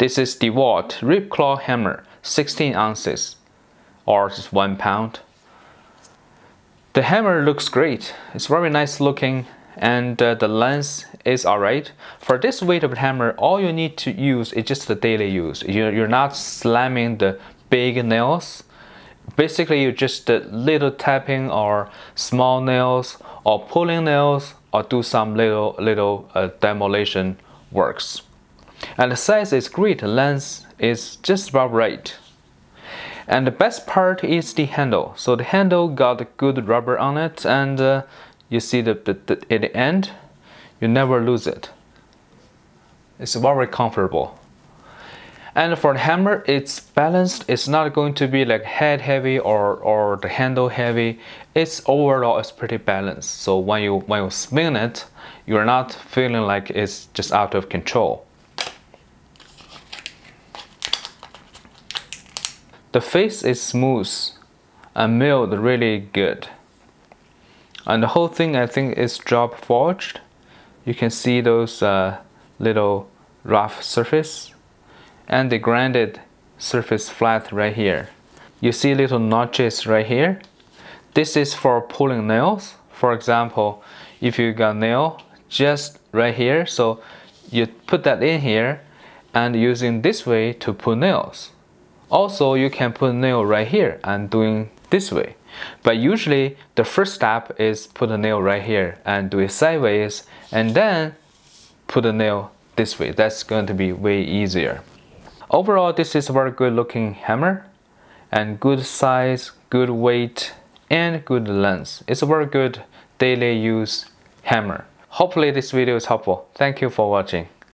This is DEWALT rib claw hammer, 16 ounces, or just 1 pound. The hammer looks great. It's very nice looking, and the length is alright. For this weight of hammer, all you need to use is just the daily use. You're not slamming the big nails. Basically, you just little tapping or small nails or pulling nails or do some little demolition works. And the size is great. The length is just about right. And the best part is the handle. So the handle got good rubber on it, and you see at the end, you never lose it. It's very comfortable. And for the hammer, it's balanced. It's not going to be like head heavy or the handle heavy. Overall it's pretty balanced. So when you swing it, you're not feeling like it's just out of control. The face is smooth and milled really good. And the whole thing, I think, is drop forged. You can see those little rough surface and the grinded surface flat right here. You see little notches right here. This is for pulling nails. For example, if you got nail just right here, so you put that in here and using this way to pull nails. Also, you can put a nail right here and doing this way. But usually the first step is put a nail right here and do it sideways, and then put a nail this way. That's going to be way easier. Overall, this is a very good looking hammer, and good size, good weight, and good length. It's a very good daily use hammer. Hopefully this video is helpful. Thank you for watching.